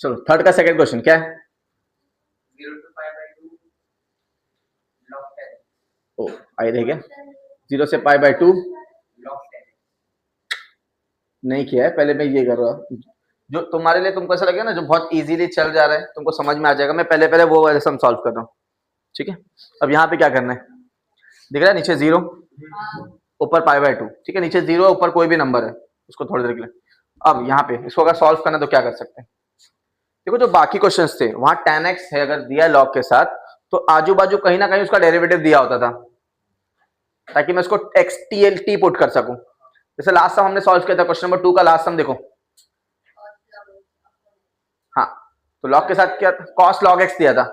चलो थर्ड का second question क्या है? 0 to pi by 2 log 10. ओ आई रह गया 0 से पाई बाय 2 log 10. नहीं किया है, पहले मैं ये कर रहा हूँ जो तुम्हारे लिए तुमको ऐसा लगेगा ना जो बहुत इजीली चल जा रहा है, तुमको समझ में आ जाएगा। मैं पहले पहले वो वाले सम सॉल्व कर रहा हूँ, ठीक है। अब यहाँ पे क्या करना है, दिख रहा है नीचे 0 ऊपर पाई बाय 2, ठीक है। नीचे 0 ऊपर कोई भी नंबर है, उसको थोड़ी देर के लिए। अब यहाँ पे इसको अगर सॉल्व करना है तो क्या कर सकते हैं? देखो जो बाकी क्वेश्चंस थे वहां tan x है अगर दिया लॉग के साथ, तो आजू बाजू कहीं ना कहीं उसका डेरिवेटिव दिया होता था, ताकि मैं उसको x t l t put कर सकूं। जैसे लास्ट सम हमने सॉल्व किया था, क्वेश्चन नंबर 2 का लास्ट सम देखो। हाँ, तो लॉग के साथ क्या cos log x दिया था,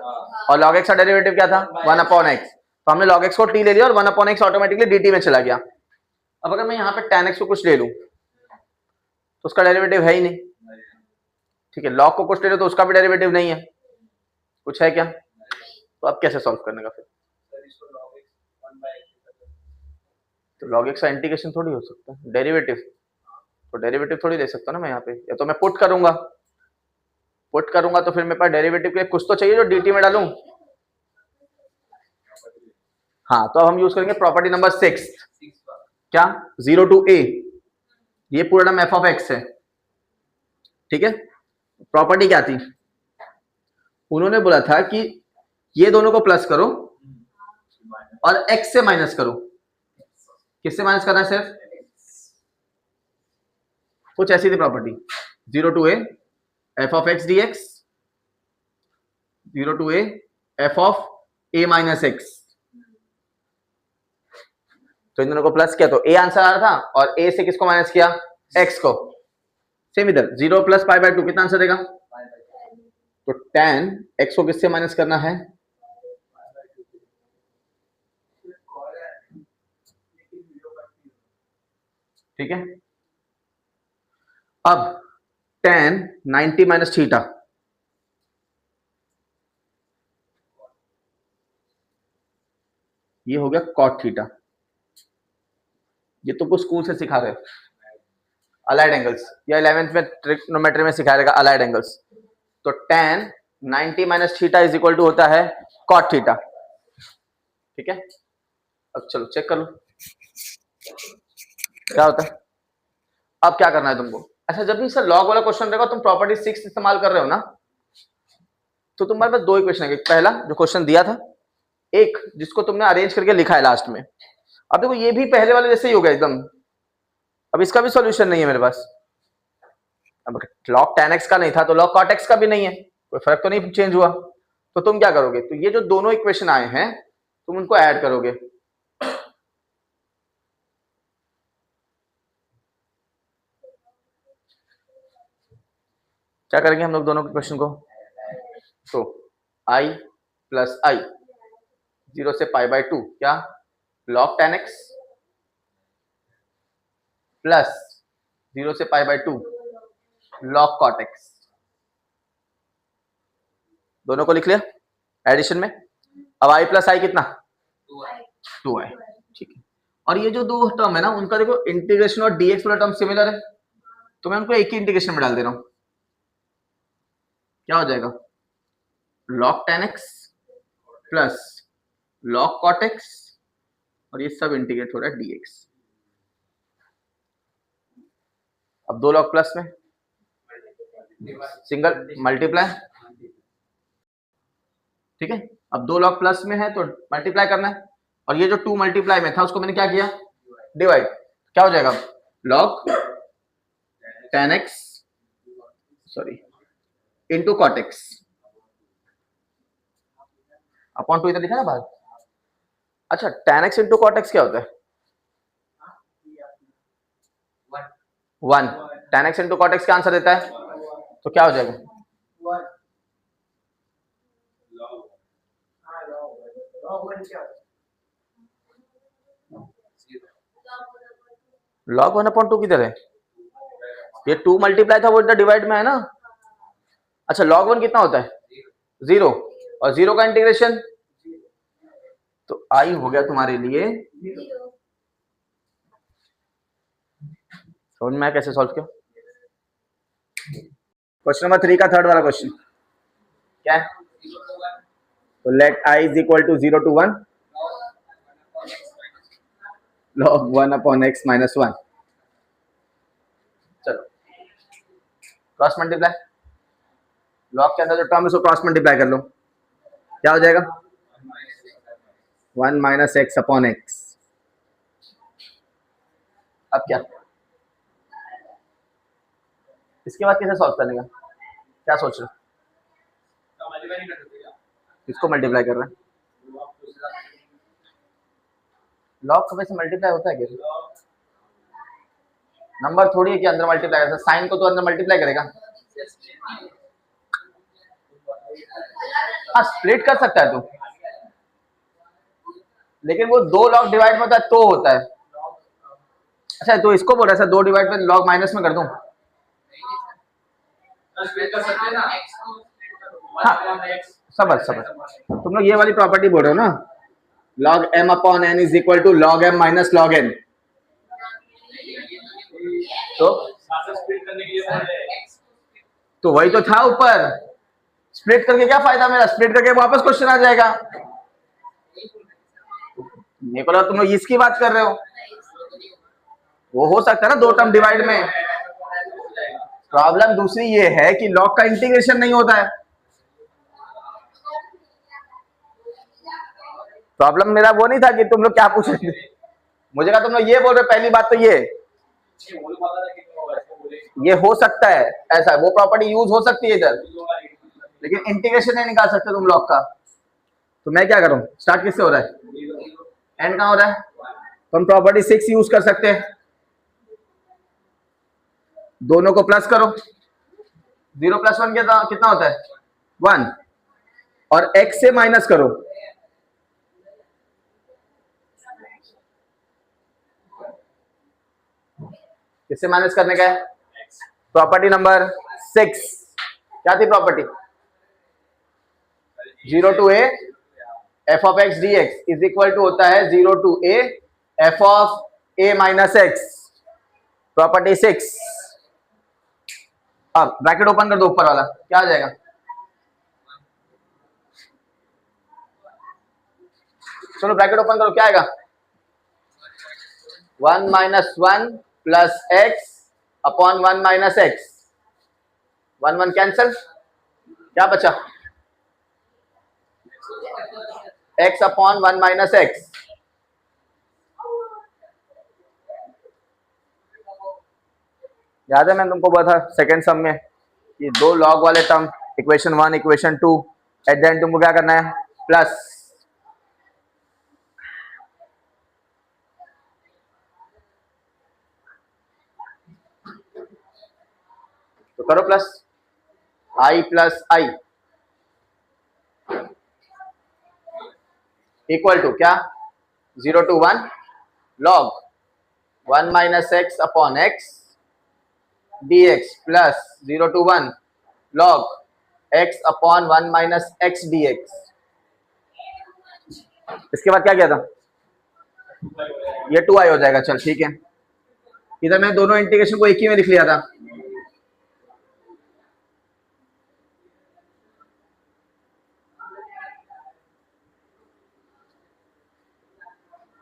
और log x का डेरिवेटिव क्या था 1/x, तो हमने log x को t ले लिया और 1/x ऑटोमेटिकली dt में चला गया। अब अगर मैं यहाँ पे tan x को कुछ ले लूं तो उसका डेरिवेटिव है ही नहीं, ठीक है। log को कुछ ले लो तो उसका भी डेरिवेटिव नहीं है, कुछ है क्या? तो अब कैसे सॉल्व करने का फिर? तो log x का इंटीग्रेशन थोड़ी हो सकता है, डेरिवेटिव तो डेरिवेटिव थोड़ी ले सकता हूँ ना मैं यहाँ पे, या तो मैं पुट करूंगा तो फिर मेरे पास डेरिवेटिव के कुछ तो चाहिए जो dt में डालूं। हाँ, तो अब हम यूज करेंगे प्रॉपर्टी नंबर 6, क्या 0 to a, ये पूरा नाम f of x है, ठीक है। प्रॉपर्टी क्या थी, उन्होंने बोला था कि ये दोनों को प्लस करो और x से माइनस करो। किससे माइनस करना है? सिर्फ कुछ ऐसी थी property, 0 to a f of x dx, 0 to a f of a minus x। तो इन दोनों को प्लस किया तो a आंसर आ रहा था, और a से किसको माइनस किया? x को। सेम इधर 0 प्लस पाई बाय 2 कितना आंसर देगा? तो tan x को किससे माइनस करना है? ठीक है। अब tan 90 माइनस थीटा, ये हो गया cot थीटा। ये तुमको स्कूल से सिखा रहे अलाइड एंगल्स, या 11th में ट्रिग्नोमेट्री में सिखाया रहेगा अलाइड एंगल्स। तो tan 90 minus theta is equal to होता है cot थीटा, ठीक है। अब चलो चेक कर लो क्या होता है। अब क्या करना है तुमको, अच्छा जब भी सर लॉग वाला क्वेश्चन रहेगा तुम प्रॉपर्टी 6 इस्तेमाल कर रहे हो ना, तो तुम्हारे पास दो इक्वेशन है, पहला जो क्वेश्चन दिया था, एक जिसको तुमने अरेंज करके लिखा है लास्ट में। अब देखो ये भी पहले वाले जैसे ही हो गया एकदम, अब इसका भी सॉल्यूशन नहीं है मेरे पास। अब log tan x का नहीं था तो log cot x का भी नहीं है, कोई फर्क तो नहीं चेंज हुआ। तो तुम क्या करोगे, तो ये जो दोनों इक्वेशन आए हैं तुम उनको ऐड करोगे। क्या करेंगे हम लोग दोनों इक्वेशन को, तो i प्लस आई 0 से पाई बाय 2 क्या log tan x प्लस 0 से pi by 2 log cot x, दोनों को लिख लिया एडिशन में। अब i प्लस आई कितना 2i, ठीक है। और ये जो दो टर्म है ना उनका देखो इंटीग्रेशन और dx वाला टर्म सिमिलर है, तो मैं उनको एक ही इंटीग्रेशन में डाल दे रहा हूं। क्या हो जाएगा log tan x plus log cot x, और ये सब इंटीग्रेट हो रहा है dx। अब दो log प्लस में सिंगल मल्टीप्लाई, ठीक है। अब दो log प्लस में है तो मल्टीप्लाई करना है, और ये जो 2 मल्टीप्लाई में था उसको मैंने क्या किया डिवाइड। क्या हो जाएगा log tan x sorry into cot x upon 2 इधर लिखा ना बाहर। अच्छा tan x into cot x क्या होता है 1, tan x into cot x क्या आंसर देता है, तो क्या हो जाएगा log 1/2 किधर है, ये 2 मल्टीप्लाई था वो इधर डिवाइड में है ना। अच्छा log 1 कितना होता है 0, और 0 का इंटीग्रेशन, तो आई हो गया तुम्हारे लिए। समझ में आया कैसे सॉल्व किया? क्वेश्चन नंबर 3 का थर्ड वाला क्वेश्चन क्या है? 0 to 1 तो let i is equal to 0 to 1 log 1 upon x minus 1. चलो क्रॉस मल्टीप्लाई, लॉग के अंदर जो टर्म है उसको क्रॉस मल्टीप्लाई कर लो, क्या हो जाएगा? 1 माइनस एक्स अपॉन एक्स. अब क्या, इसके बाद कैसे सॉल्व करने का, क्या सोच रहे हो? किसको मल्टीप्लाई कर रहे हैं? लॉग कभी से मल्टीप्लाई होता है क्या? नंबर थोड़ी है कि अंदर मल्टीप्लाई करता है, साइन को तो अंदर मल्टीप्लाई करेगा. हाँ स्प्लिट कर सकता है तू, लेकिन वो 2 लॉग डिवाइड में होता है तो होता है. अच्छा तो इसको बोल रहा है 2 डिवाइड में लॉग माइनस में कर दूं? हाँ समझ तुम लोग ये वाली प्रॉपर्टी बोल रहे हो ना, log m upon n is equal to log m minus log n. तो वही तो था ऊपर, स्प्लिट करके क्या फायदा मेरा, स्प्लिट करके वापस क्वेश्चन आ जाएगा. मेरे को लगा तुम लोग इसकी बात कर रहे हो, वो हो सकता है ना 2 टर्म डिवाइड में. प्रॉब्लम दूसरी ये है कि लॉग का इंटीग्रेशन नहीं होता है. प्रॉब्लम मेरा वो नहीं था कि तुम लोग क्या पूछ रहे थे, मुझे कहा तुम लोग ये बोल रहे. पहली बात तो ये हो सकता है ऐसा, वो प्रॉपर्टी यूज हो सकती है इधर, लेकिन इंटीग्रेशन नहीं निकाल सकते तुम लॉग का. तो मैं क्या करूं, स्टार्ट किससे हो रहा है, एंड कहां हो रहा है? तो हम प्रॉपर्टी 6 यूज कर सकते हैं, दोनों को प्लस करो, 0 + 1 कितना होता है 1, और x से माइनस करो, किससे माइनस करने का है? प्रॉपर्टी नंबर 6 क्या थी property? 0 to a f of x dx is equal to होता है 0 to a f of a minus x. Property 6. अब ब्रैकेट ओपन कर दो, ऊपर वाला क्या आ जाएगा? चलो ब्रैकेट ओपन करो, क्या आएगा? 1 minus 1 plus x upon 1 minus x. 1 1 cancel, क्या बचा? x अपॉन 1 माइनस एक्स. याद है मैंने तुमको बोला था सेकेंड सम में कि 2 लॉग वाले term, equation 1 equation 2, at the end तुमको क्या करना है, प्लस. तो करो plus, i plus i equal to क्या, 0 to 1 log 1 minus x upon x dx plus 0 to 1 log x अपॉन 1 माइनस एक्स dx. इसके बाद क्या किया था, ये 2i हो जाएगा. चल ठीक है, इधर मैं दोनों इंटीग्रेशन को एक ही में लिख लिया था.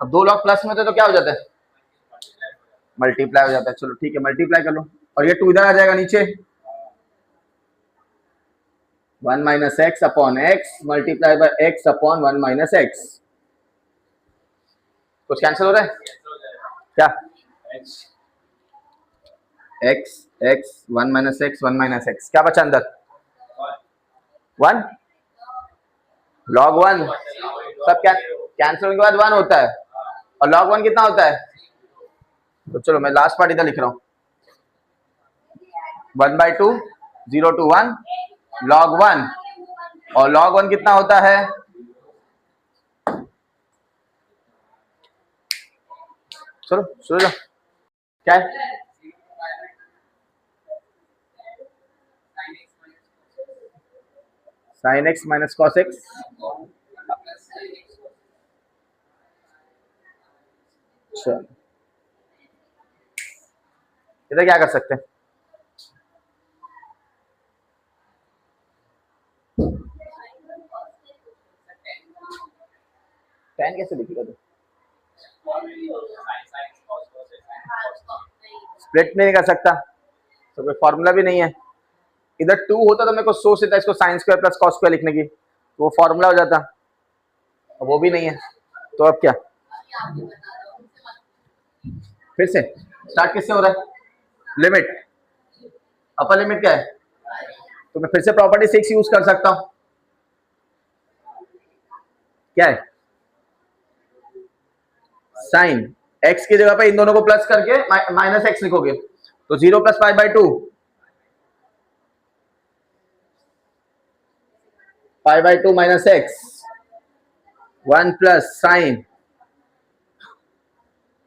अब 2 लॉग प्लस में होते तो क्या हो जाता है, मल्टीप्लाई हो जाता है. चलो ठीक है मल्टीप्लाई कर लो, और ये 2 इधर आ जाएगा नीचे, 1 minus x upon x multiply by x upon 1 minus x. कुछ कैंसिल हो रहा है क्या? x x 1 minus x 1 minus x, क्या बचा अंदर? 1 log 1, सब कैंसिल होने के बाद 1 होता है, और log 1 कितना होता है? तो चलो मैं लास्ट पार्ट इधर लिख रहा हूँ, 1/2 0 to 1 log 1, और log 1 कितना होता है? चलो सुन लो क्या है, sin x minus cos x. चलो इधर क्या कर सकते हैं, tan कैसे लिखेगा तो स्प्लिट नहीं कर सकता, तो कोई फॉर्मूला भी नहीं है। इधर 2 होता तो मेरे को सोच देता इसको sine square plus cos square लिखने की, तो वो फॉर्मूला हो जाता, अब वो भी नहीं है। तो अब क्या, फिर से स्टार्ट किससे हो रहा है, लिमिट, अपर लिमिट क्या है, तो मैं फिर से प्रॉपर्टी 6 यूज कर सकता हूं, क्या है, साइन x की जगह पे इन दोनों को प्लस करके माइनस एक्स लिखोगे, तो 0 plus pi by 2, pi by 2 minus x, 1 plus sine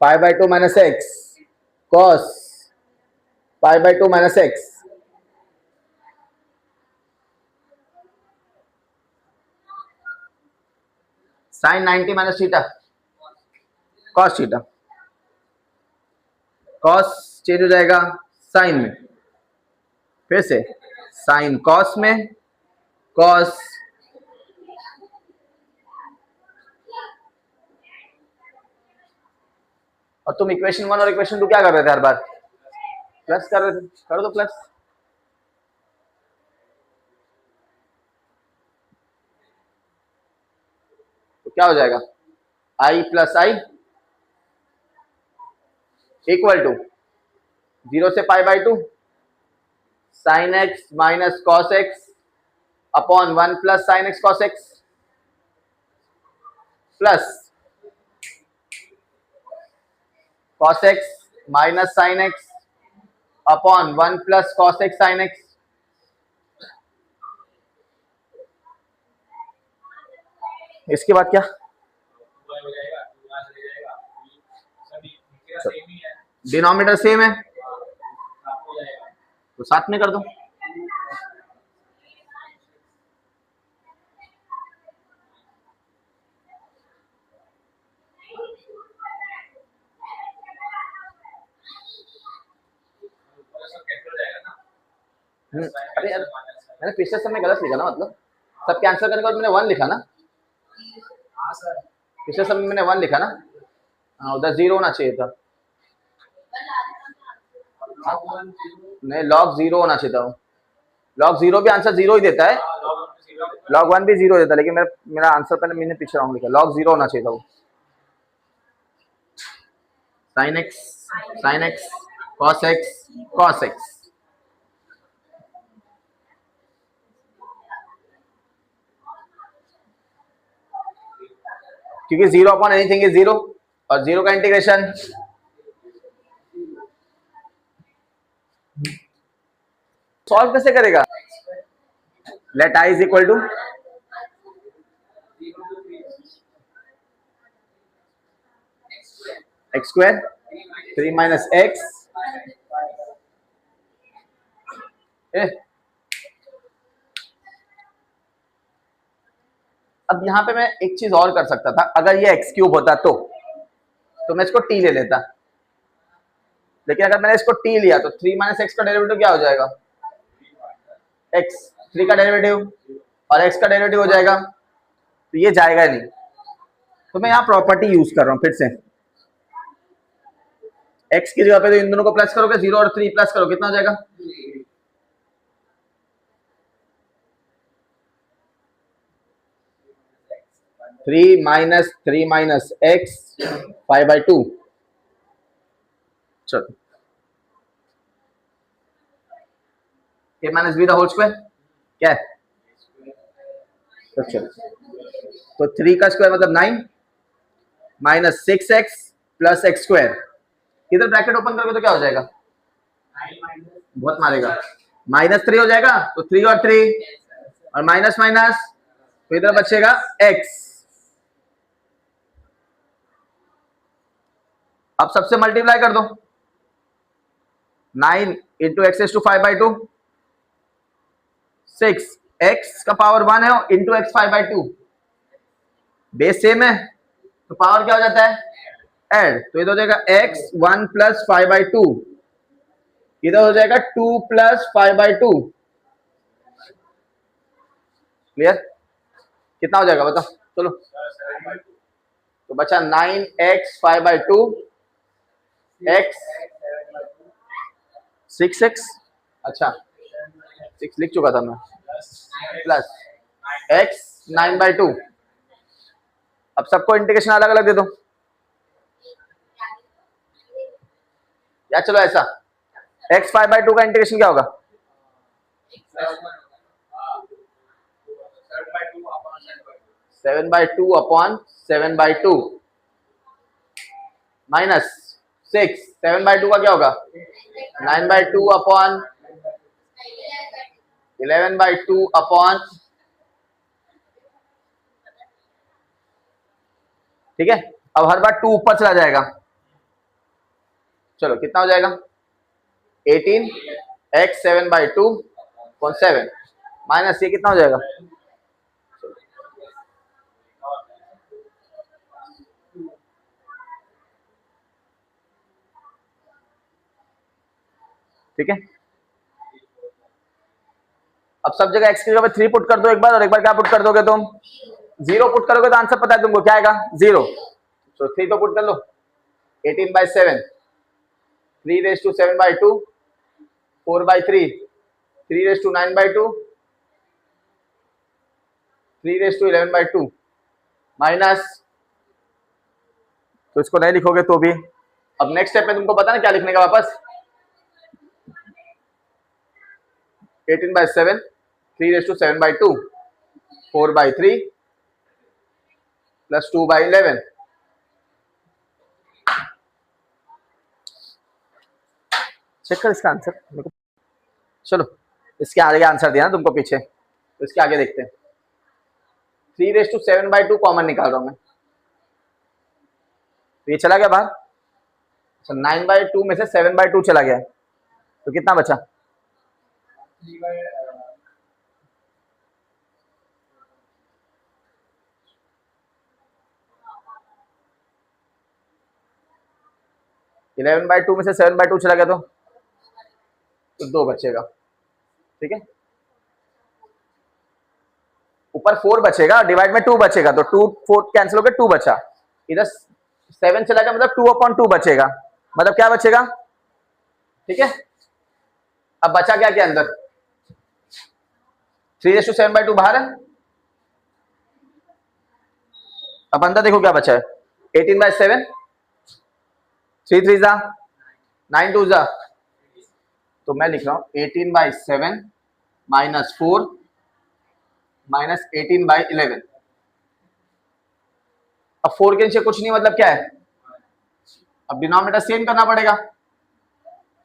pi by 2 minus x cos pi by 2 minus x, sine 90 minus theta cos theta, cos change हो जाएगा साइन में, फिर से साइन कॉस में, cos और तुम इक्वेशन 1 और इक्वेशन 2 क्या कर रहे थे हर बार, प्लस कर रहे थे, कर दो प्लस, तो क्या हो जाएगा, i plus i equal to 0 से pi by 2 sine x minus cos x upon 1 plus sine x cos x plus cos x minus sine x upon 1 plus cos x sine x, इसके बाद क्या, denominator same है तो साथ में कर दो, अरे यार मैंने पिछले समय गलत लिखा ना, मतलब सब कैंसिल करने के बाद मैंने 1 लिखा ना, पिछले समय मैंने 1 लिखा ना, हाँ उधर 0 होना चाहिए था, नहीं लॉग 0 होना चाहिए था, लॉग 0 भी आंसर 0 ही देता है, लॉग 1 भी 0 देता है, लेकिन मेरा आंसर पहले मैंने पीछे रॉन्ग लिखा, लॉग 0 होना चाहिए था वो, sign x cos x cos x, क्योंकि 0 अपॉन एनीथिंग इज 0 और 0 का इंटीग्रेशन सॉल्व कैसे करेगा, let i is equal to x square 3 minus x, अब यहां पे मैं एक चीज और कर सकता था, अगर ये एक्स क्यूब होता तो मैं इसको t ले लेता, लेकिन अगर मैंने इसको t लिया तो 3 माइनस एक्स का डेरिवेटिव क्या हो जाएगा, x, 3 का डेरिवेटिव और x का डेरिवेटिव हो जाएगा, तो ये जाएगा नहीं, तो मैं यहाँ प्रॉपर्टी यूज कर रहा हूँ फिर से, x की जगह पे तो इन दोनों को प्लस करोगे, 0 और 3 प्लस करो कितना हो जाएगा, थ्री माइनस एक्स 5/2, चलो a minus b the whole square क्या है, तो चलो तो 3 का स्क्वायर मतलब 9 minus 6x plus x square, इधर ब्रैकेट ओपन करोगे तो क्या हो जाएगा, बहुत मारेगा, -3 हो जाएगा, तो 3 और 3 और माइनस माइनस, तो इधर बचेगा x, अब सबसे मल्टीप्लाई कर दो, 9 into x s to 5/2, 6 x का पावर 1 है इंटू एक्स 5/2, बेस सेम है तो पावर क्या हो जाता है ऐड, तो इधर हो जाएगा x 1 प्लस 5/2, इधर हो जाएगा 2 प्लस 5/2, क्लियर? कितना हो जाएगा बताओ, चलो। तो बचा 9x 5/2 x 6x, अच्छा 6 लिख चुका था मैं, प्लस x 9/2। अब सबको इंटीग्रेशन अलग अलग दे दो, या चलो ऐसा, x 5/2 का इंटीग्रेशन क्या होगा? 7/2 अपॉन 7/2 माइनस 6, 7/2 का क्या होगा? 9/2 अपॉन 11/2 अपॉन, ठीक है। अब हर बार 2 ऊपर चला जाएगा, चलो कितना हो जाएगा? 18 x 7/2 अपॉन 7 माइनस ये कितना हो जाएगा? ठीक है। अब सब जगह x की जगह पे 3 पुट कर दो एक बार, और एक बार क्या पुट कर दोगे तुम? 0 पुट करोगे तो आंसर पता है तुमको क्या आएगा? 0। तो 3 तो पुट कर लो, 18/7, 3⁻7/2, 4/3, 3⁻9/2, 3⁻11/2 माइनस, तो इसको नहीं लिखोगे तो भी। अब नेक्स्ट स्टेप में तुमको पता ना क्या लिखने का वापस? 18/7, 3⁻7/2, 4/3 प्लस 2/11। चेक कर इसका आंसर मेरे को। चलो इसके आगे आंसर दिया ना तुमको पीछे, तो इसके आगे देखते हैं। 3⁻7/2 कॉमन निकाल रहा हूं मैं, तो ये चला गया बाहर। अच्छा 9/2 में से 7/2 चला गया, तो कितना बचा? 11/2 में से 7/2 चला गया, तो 2 बचेगा, ठीक है। ऊपर 4 बचेगा, डिवाइड में 2 बचेगा, तो 2 4 कैंसिल हो गया, 2 बचा। इधर 7 चला गया, मतलब 2/2 बचेगा, मतलब क्या बचेगा? ठीक है। अब बचा क्या क्या अंदर? 3:7/2 बाहर है। अब अंदर देखो क्या बचा है? 18/7, 3 3 जा 9 2 जा, तो मैं लिख रहा हूं 18/7 माइनस 4 माइनस 18/11। अब 4 के नीचे कुछ नहीं, मतलब क्या है? अब डिनोमिनेटर सेम करना पड़ेगा।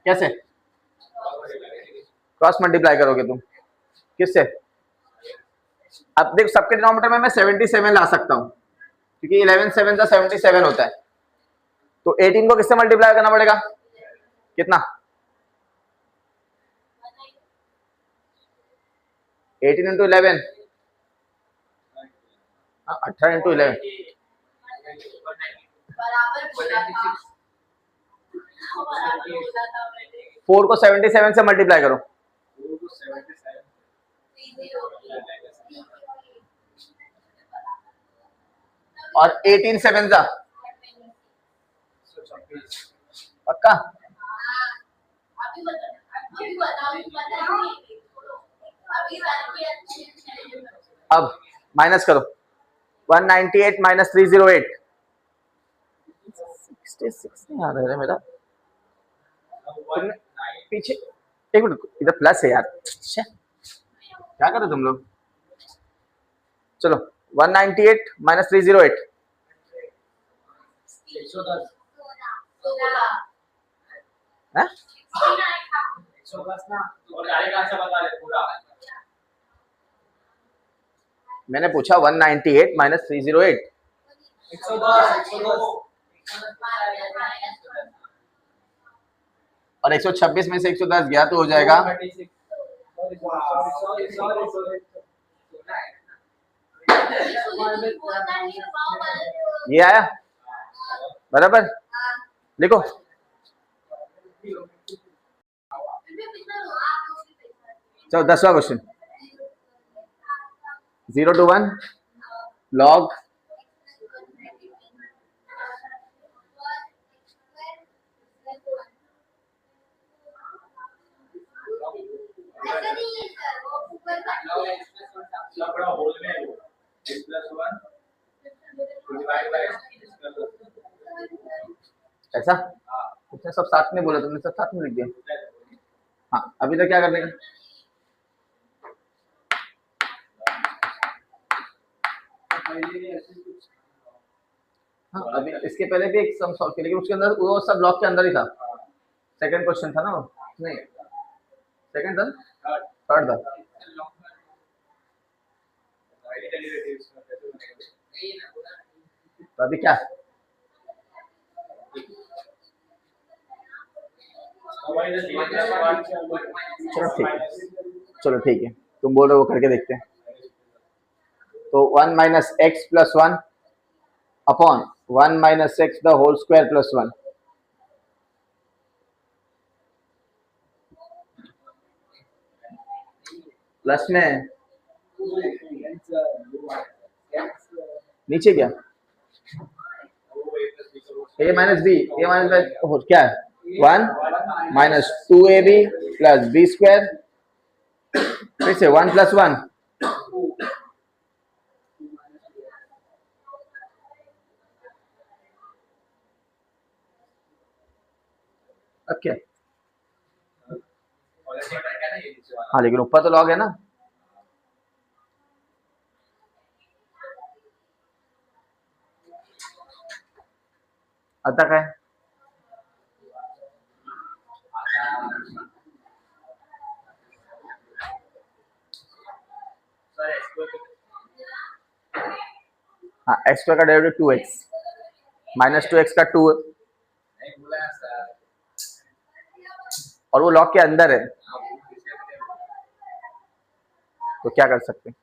कैसे? क्रॉस मल्टीप्लाई करोगे तुम, किससे? अब देख सबके डिनोमिनेटर में मैं 77 ला सकता हूं, क्योंकि 11 7 का 77 होता है। तो 18 को किससे मल्टीप्लाई करना पड़ेगा? कितना? 18 इंटू 11, 18 इंटू 11, फोर को 77 से मल्टीप्लाई करो, और 18 7 जा पक्का। अब माइनस करो, 198 माइनस 308, 66 नहीं आ रहा है मेरा। तुमने पीछे एक मिनट, इधर प्लस है यार, क्या कर रहे तुम लोग? चलो 198 माइनस 308, है? मैंने पूछा 198 माइनस 308, और 126 में से 110 गया तो हो जाएगा ये आया बराबर। लिखो चलो 10वां question. 0 to 1 log now x plus 1 सब बड़ा होल में है वो x plus 1 divide by x plus 1 ऐसा हाँ उसने सब साथ में बोला, तुमने सब साथ में लिख दिया। हाँ अभी तक क्या कर देंगे, हाँ अभी इसके पहले भी एक सम सॉल्व किया, लेकिन उसके अंदर वो सब ब्लॉक के अंदर ही था। सेकंड क्वेश्चन था ना वो, नहीं सेकंड था, थर्ड था। तो अभी क्या, चलो ठीक है, चलो ठीक है, तुम बोल रहे हो वो करके देखते हैं। तो 1 minus x plus 1 upon 1 minus x the whole square plus 1, plus में नीचे क्या, a minus b, a minus b क्या है, 1 minus 2ab plus B square, फिर से 1 प्लस 1 अब क्या, हाँ लेकिन ऊपर तो लॉग है ना, अतः है हाँ एक्स स्क्वायर का डेरिवेटिव 2x माइनस 2x का 2 और वो लॉग के अंदर है, तो क्या कर सकते हैं,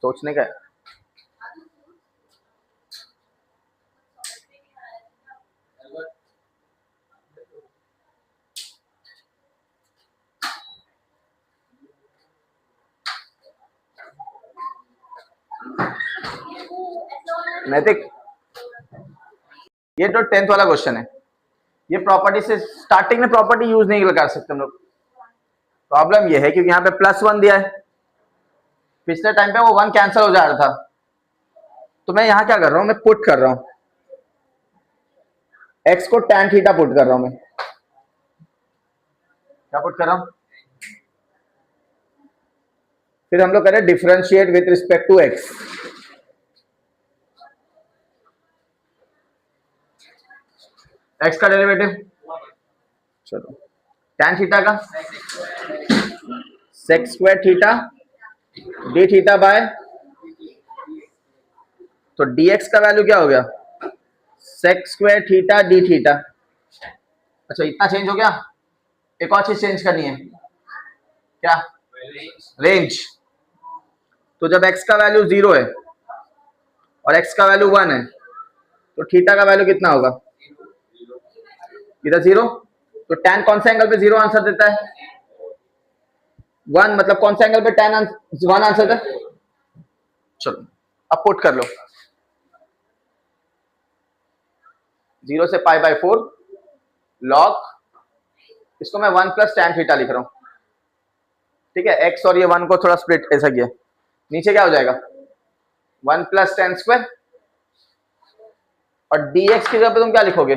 सोचने का है। नैतिक, ये तो 10th वाला क्वेश्चन है, ये प्रॉपर्टी से स्टार्टिंग में प्रॉपर्टी यूज नहीं कर सकते हम लोग। प्रॉब्लम ये है क्योंकि यहाँ पे +1 दिया है, पिछले टाइम पे वो 1 कैंसिल हो जा रहा था, तो मैं यहाँ क्या कर रहा हूँ, मैं पुट कर रहा हूँ x को tan थीटा पुट कर रहा हूँ, मैं क्या पुट कर रहा हूँ, फिर हम लोग करें differentiate with respect to x, x का डेरिवेटिव, चलो tan थीटा का sec square theta d theta by, तो dx का वैल्यू क्या हो गया, sec square theta d theta. अच्छा इतना चेंज हो गया, एक और चीज चेंज करनी है, क्या, रेंज। तो जब x का वैल्यू 0 है और x का वैल्यू 1 है, तो थीटा का वैल्यू कितना होगा, इधर 0, तो tan कौन से एंगल पे 0 आंसर देता है, 1, मतलब कौन से एंगल पे tan 1 आंसर देता है। चलो अब पुट कर लो, 0 से π/4 log, इसको मैं 1 प्लस tan थीटा लिख रहा हूं, ठीक है, x और ये 1 को थोड़ा स्प्लिट ऐसा किया, नीचे क्या हो जाएगा 1 प्लस tan स्क्वायर, और dx की जगह पे तुम क्या लिखोगे,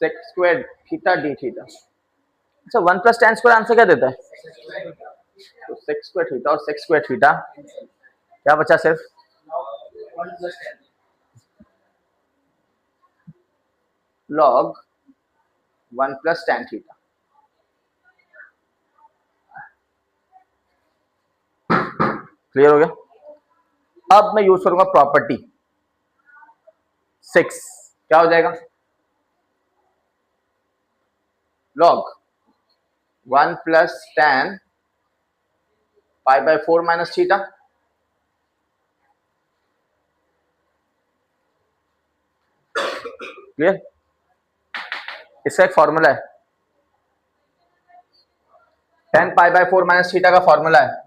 sec square theta d theta. अच्छा 1 प्लस tan स्क्वायर आंसर क्या देता है, तो sec स्क्वायर थीटा और sec स्क्वायर थीटा, क्या बचा सिर्फ log 1 plus tan theta. Clear हो गया। अब मैं यूज करूंगा प्रॉपर्टी 6, क्या हो जाएगा, log 1 plus tan pi by 4 minus theta, clear. इसका एक फॉर्मूला है, tan pi by 4 minus theta का फॉर्मूला है,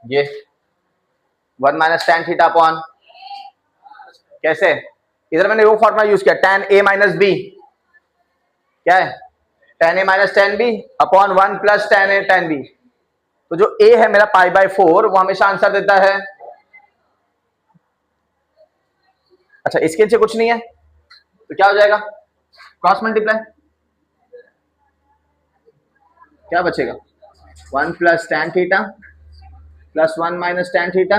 ये 1 माइनस tan थीटा अपॉन, कैसे, इधर मैंने वो फॉर्मूला यूज किया, tan a माइनस बी, क्या है, tan a minus tan b upon 1 plus tan a tan b। तो जो a है मेरा पाई बाय 4 वो हमेशा आंसर देता है, अच्छा इसके नीचे कुछ नहीं है तो क्या हो जाएगा, क्रॉस मल्टीप्लाई, क्या बचेगा, 1 plus tan theta plus 1 minus tan theta,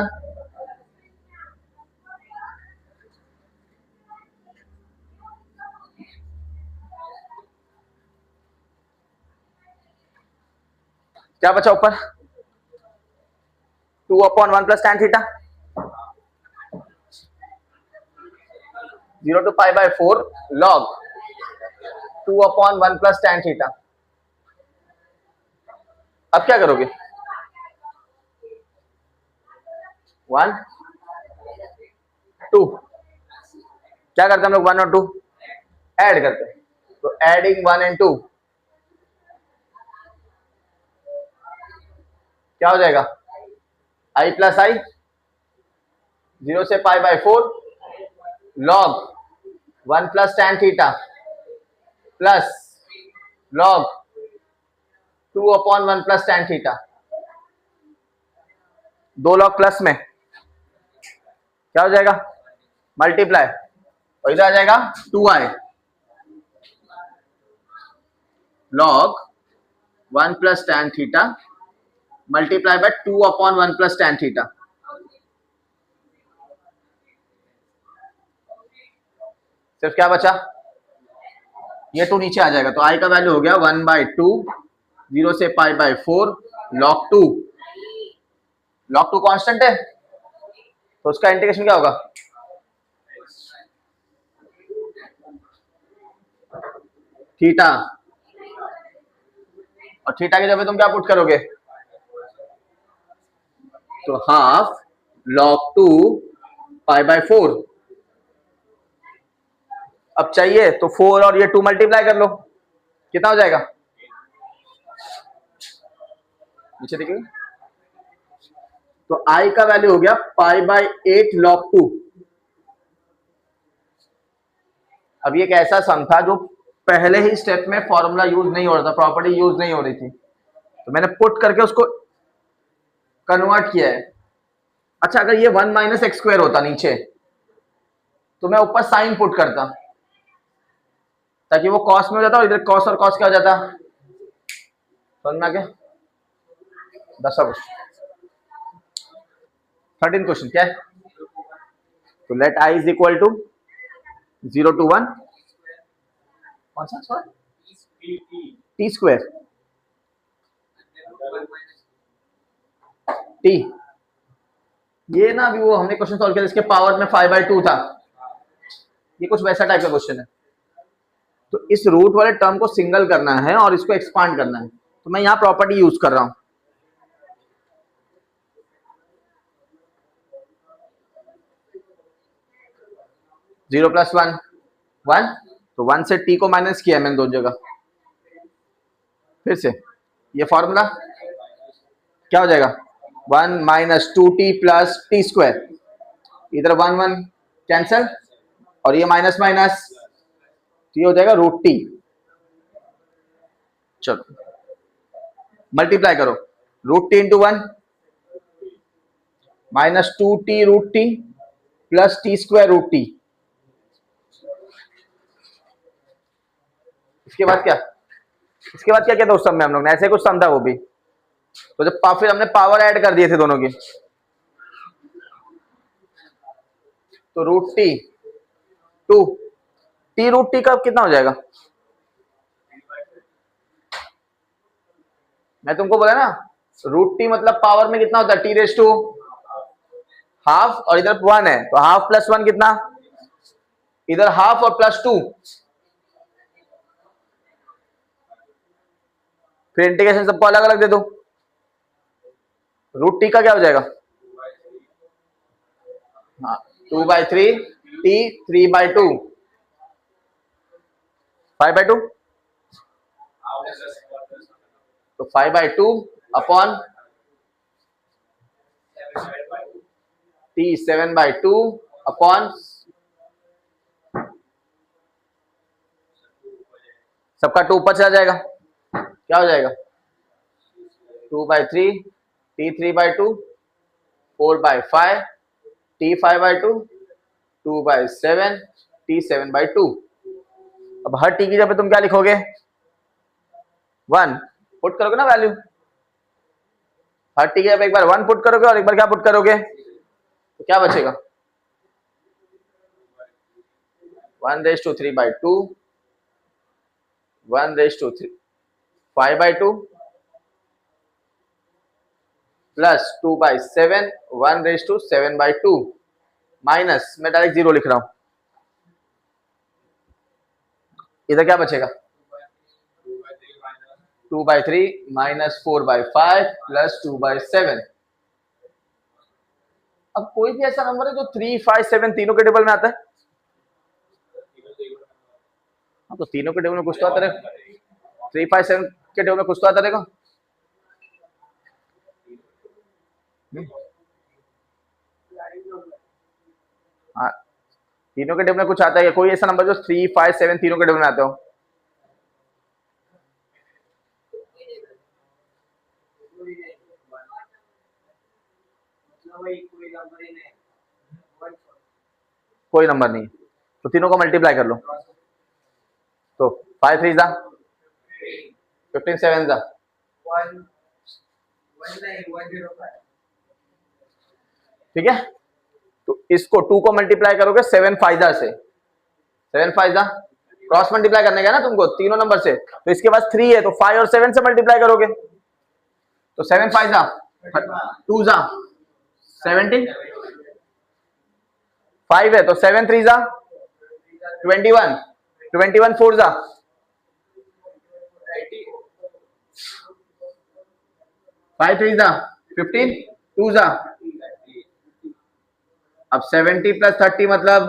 क्या बचा ऊपर, 2 upon 1 plus tan theta, 0 to pi by 4 log 2 upon 1 plus tan theta. अब क्या करोगे, 1 2, क्या करते हैं हम लोग, 1 और 2 ऐड करते हैं, तो एडिंग 1 एंड 2 क्या हो जाएगा, i प्लस आई, 0 से पाई by 4 log 1 plus tan theta plus log 2 upon 1 plus tan theta, 2 log plus में क्या हो जाएगा, मल्टीप्लाई, और इधर आ जाएगा 2i log 1 plus tan theta multiply by 2 upon 1 plus tan theta. सिर्फ क्या बचा, ये 2 नीचे आ जाएगा, तो i का वैल्यू हो गया 1 बाय 2, 0 से पाई बाय 4 log 2, log 2 कांस्टेंट है तो उसका इंटीग्रेशन क्या होगा, थीटा, और थीटा की जगह तुम क्या पुट करोगे, तो हाफ log 2 पाई बाय 4, अब चाहिए तो 4 और ये 2 मल्टीप्लाई कर लो, कितना हो जाएगा, नीचे देखिए, तो i का वैल्यू हो गया पाई बाय 8 log 2। अब ये एक ऐसा सम था जो पहले ही स्टेप में फॉर्मूला यूज नहीं हो रहा था, प्रॉपर्टी यूज नहीं हो रही थी, तो मैंने पुट करके उसको कन्वर्ट किया है। अच्छा अगर ये 1 माइनस एक्स स्क्वायर होता नीचे तो मैं ऊपर साइन पुट करता ताकि वो कॉस में हो जाता और इधर कॉस और कॉस क्या हो जाता, समझ में आ गया। 10वां क्वेश्चन, 13 क्वेश्चन क्या है, तो let i is equal to 0 to 1, कौन सा सॉरी, टी स्क्वायर टी, ये ना अभी वो हमने क्वेश्चन सॉल्व किया इसके पावर में 5 बाय 2 था, ये कुछ वैसा टाइप का क्वेश्चन है। तो इस रूट वाले टर्म को सिंगल करना है और इसको एक्सपांड करना है, तो मैं यहां प्रॉपर्टी यूज कर रहा हूं, जीरो प्लस 1 1, तो 1 से t को माइनस किया मैंने दोनों जगह, फिर से ये फॉर्मूला क्या हो जाएगा, 1 minus 2t plus t square, इधर 1 1 कैंसल और ये माइनस माइनस, तो ये हो जाएगा रूट टी। चलो मल्टीप्लाई करो, root t into 1 minus 2t root t plus t square root t, इसके बाद क्या, इसके बाद क्या किया था उस सम में हम लोग ने, ऐसे कुछ सम था वो भी, तो जब फिर हमने पावर ऐड कर दिए थे दोनों की, तो root t 2 t root t का कितना हो जाएगा, मैं तुमको बोला ना रूट टी मतलब पावर में कितना होता है, टी रेस टू हाफ, और इधर 1 है तो हाफ प्लस 1 कितना, इधर हाफ और प्लस 2, फिर इंटीग्रेशन सबको अलग अलग दे दो। रूट टी का क्या हो जाएगा, हाँ 2/3 टी 3/2 5/2, तो 5/2 अपॉन टी 7/2 अपॉन, सबका 2 ऊपर चला जाएगा, क्या हो जाएगा 2/3 टी 3/2 4/5 टी 5/2 2/7 टी 7/2। अब हर टी की जगह पे तुम क्या लिखोगे, 1 पुट करोगे ना वैल्यू, हर टी की जगह पे एक बार 1 पुट करोगे और एक बार क्या पुट करोगे, तो क्या बचेगा 1/3/2 1/3 5/2 प्लस 2/7 1/7/2 माइनस, मैं डायरेक्ट 0 लिख रहा हूं, इधर क्या बचेगा 2/3 माइनस 4/5 प्लस 2/7। अब कोई भी ऐसा नंबर है जो 3, 5, 7 तीनों के टेबल में आता है, हाँ तो तीनों के टेबल में कुछ तो आता रहेगा, 3, 5, 7 के टेबल में कुछ तो आता रहेगा। हाँ तीनों के टेबल में कुछ आता है, कोई ऐसा नंबर जो 3, 5, 7 तीनों के टेबल में आता हो, कोई नंबर नहीं, तो तीनों को मल्टीप्लाई कर लो, तो 5 3 जा 15 7 जा, ठीक है। तो इसको 2 को मल्टीप्लाई करोगे 7 फायदा से, 7 फायदा क्रॉस मल्टीप्लाई करने का ना तुमको तीनों नंबर से, तो इसके पास 3 है तो 5 और 7 से मल्टीप्लाई करोगे, तो 7 5 जा 2 जा 17, 5 है तो 7 3 जा 21, 21 4 जा 5 3 जा 15, 2 जा, अब 70 प्लस 30 मतलब,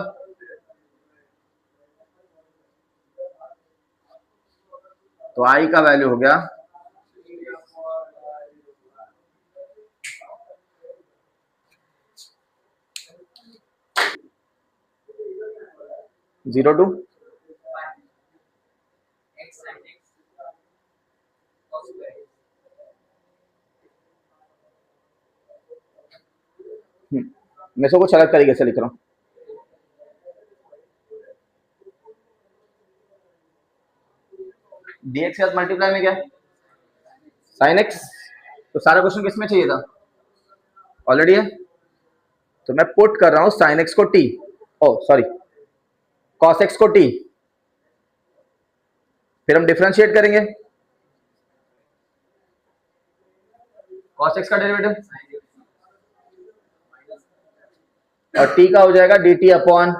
तो आई का वैल्यू हो गया 0 2 मैं इसको कुछ अलग तरीके से लिख रहा हूं, dx के साथ मल्टीप्लाई में क्या है sin x, तो सारा क्वेश्चन किसमें चाहिए था, ऑलरेडी है, तो मैं पुट कर रहा हूं sin x को t, ओ सॉरी cos x को t, फिर हम डिफरेंशिएट करेंगे cos x का डेरिवेटिव, और t का हो जाएगा dt अपॉन,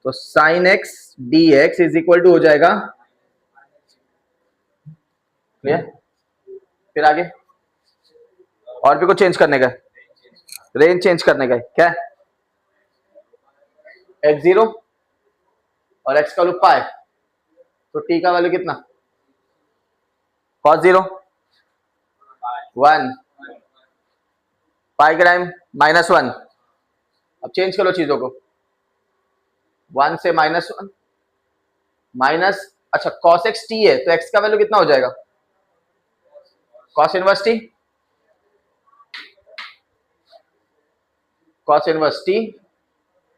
तो sin x dx is equal to हो जाएगा, क्लियर। फिर आगे और भी कुछ चेंज करने का, रेंज चेंज करने का क्या है, x0 और x का वैल्यू पाई, तो t का वैल्यू कितना cos 0 1 पाई का टाइम -1, अब चेंज करो चीजों को, 1 से -1 माइनस, अच्छा cos x t है तो x का वैल्यू कितना हो जाएगा cos inverse t, cos inverse t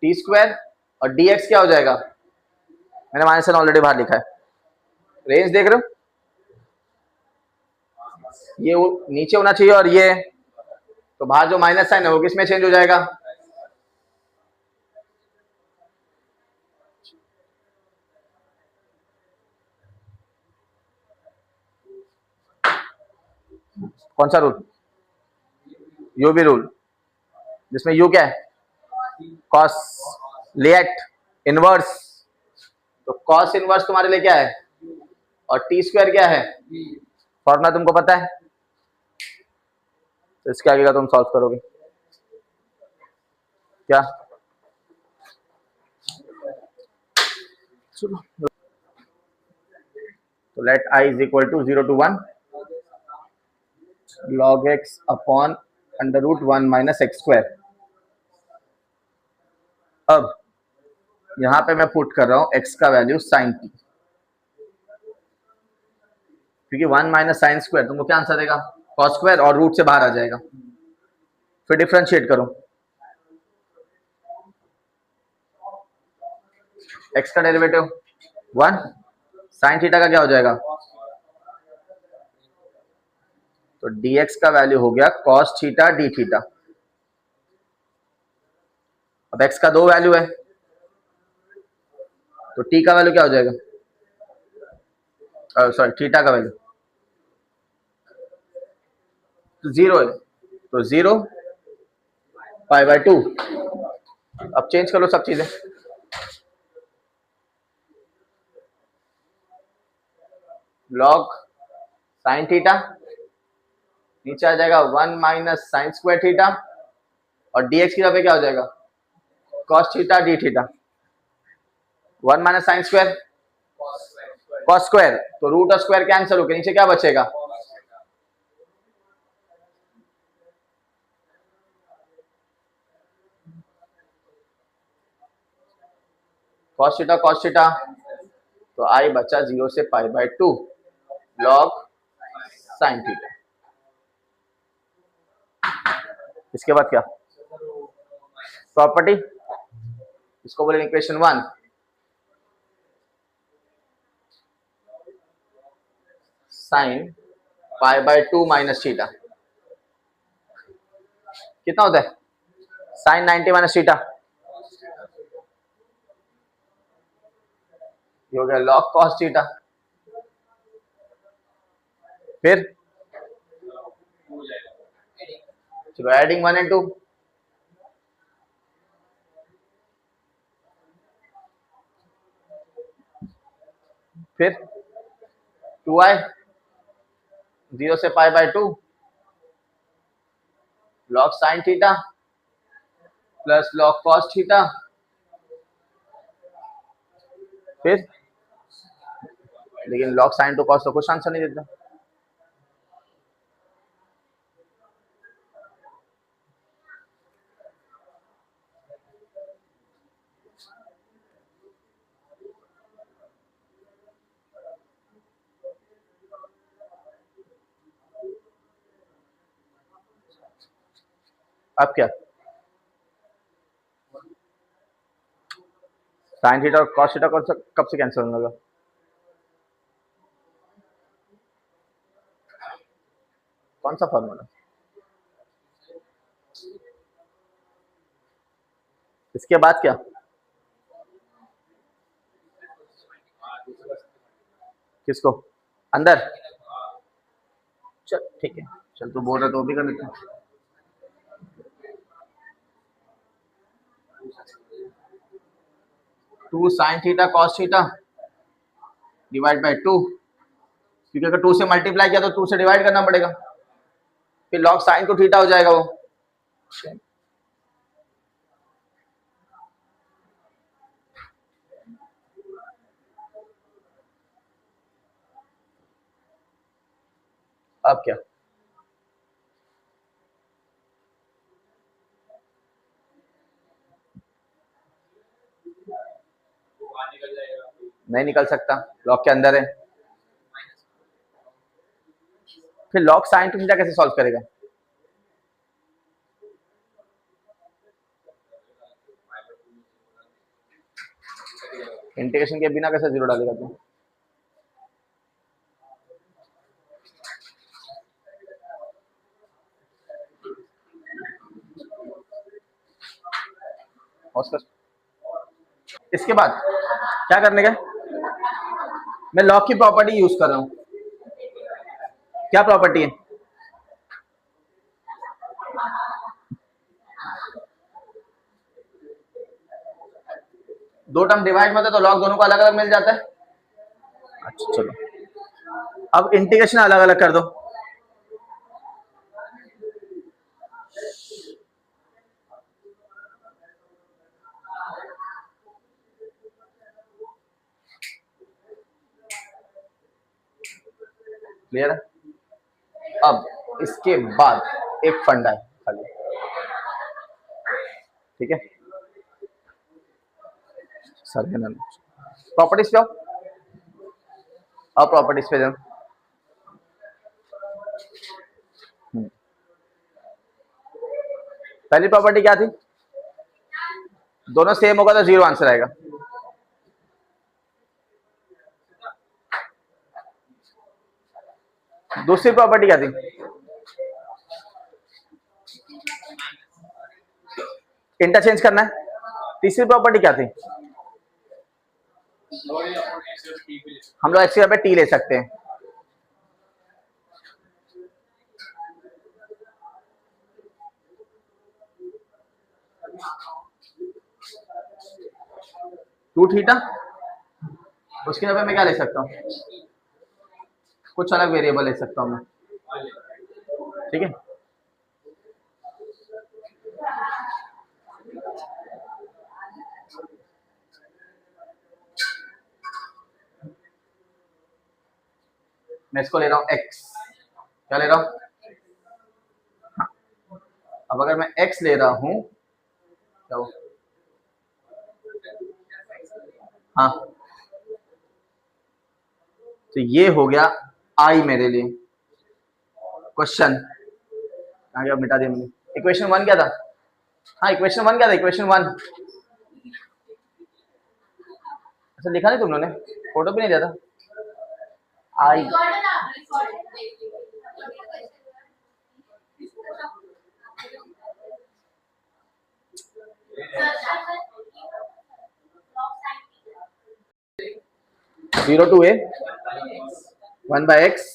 t square, और dx क्या हो जाएगा, मैंने माइनस ऑलरेडी बाहर लिखा है, रेंज देख रहे हो, ये नीचे होना चाहिए और ये, तो बाहर जो माइनस साइन है वो किस में चेंज हो जाएगा, कौन सा रूल? यू भी रूल, जिसमें यू क्या है? Cos, let, inverse. तो कॉस इनवर्स तुम्हारे लिए क्या है? और टी स्क्वायर क्या है? फॉर्मूला तुमको पता है, तो इसके आगे का तुम सॉल्व करोगे क्या? तो let i is equal to 0 to 1 log x upon under root 1 minus x square. अब यहां पे मैं पुट कर रहा हूं x का वैल्यू साइन t, क्योंकि 1 माइनस साइन स्क्वायर तुमको क्या आंसर देगा? कॉस स्क्वायर, और रूट से बाहर आ जाएगा। फिर डिफरेंशिएट करो, x का डेरिवेटिव 1, साइन थीटा का क्या हो जाएगा? तो dx का वैल्यू हो गया cos थीटा d थीटा। अब x का दो वैल्यू है, तो t का वैल्यू क्या हो जाएगा? सॉरी, थीटा का वैल्यू तो 0 है, तो 0 पाई बाय 2। अब चेंज कर लो सब चीजें, लॉग साइन थीटा, नीचे आ जाएगा 1 माइनस साइन स्क्वायर थीटा, और dx की जगह क्या हो जाएगा? cos theta d theta. 1 minus sine square cos square, तो रूट और स्क्वायर कैंसिल होकर नीचे क्या बचेगा? cos थीटा, तो आई बचा 0 से pi by 2 log sine theta. इसके बाद क्या? प्रॉपर्टी, इसको बोले equation 1, sine pi by 2 minus theta कितना होता है? साइन 90 माइनस थीटा, ये हो गया लॉग कॉस थीटा। फिर चलो एडिंग 1 and 2, फिर 2i 0 से pi by 2 log sine theta plus log cos theta, फिर लेकिन लॉग साइन टू कॉस तो कुछ आंसर नहीं देता। अब क्या? साइन थीटा और कॉस थीटा कब से कैंसिल होने लगा? कौन सा फॉर्मूला? इसके बाद क्या? किसको अंदर? चल ठीक है, चल तू बोल रहा तो वो भी कर लेते हैं। Two sine theta cos theta divide by 2, क्योंकि अगर 2 से मल्टीप्लाई किया तो 2 से डिवाइड करना पड़ेगा, फिर लॉग साइन टू थीटा हो जाएगा वो। अब क्या? नहीं निकल सकता, लॉग के अंदर है। फिर लॉग साइन टू थीटा कैसे सॉल्व करेगा? इंटीग्रेशन के बिना कैसे जीरो डालेगा तू? ऑस्कर, इसके बाद क्या करने का? मैं लॉग की प्रॉपर्टी यूज कर रहा हूं। क्या प्रॉपर्टी है? दो टर्म डिवाइड में होता है तो लॉग दोनों को अलग अलग मिल जाता है। अच्छा चलो अब इंटीग्रेशन अलग अलग कर दो। क्लियर है? अब इसके बाद एक फंडा है खाली, ठीक है सर है ना, प्रॉपर्टीज पे आओ। अब प्रॉपर्टीज पे जाओ। पहली प्रॉपर्टी क्या थी? दोनों सेम होगा तो जीरो आंसर आएगा। दूसरी प्रॉपर्टी क्या थी? इंटरचेंज करना है। तीसरी प्रॉपर्टी क्या थी? हम लोग एक्स पे टी ले सकते हैं। टू थीटा, उसकी जगह मैं क्या ले सकता हूँ? कुछ अलग वेरिएबल ले सकता हूँ मैं, ठीक है। मैं इसको ले रहा हूँ x, क्या ले रहा हूँ? हाँ। अब अगर मैं x ले रहा हूँ क्या हो? हाँ तो ये हो गया I मेरे लिए। क्वेश्चन कहाँ गया? मिटा दिया मैंने। इक्वेशन 1 क्या था? हाँ इक्वेशन 1 क्या था? इक्वेशन 1 अच्छा लिखा नहीं तुम लोगों ने? फोटो भी नहीं दिया था? I zero to A 1/x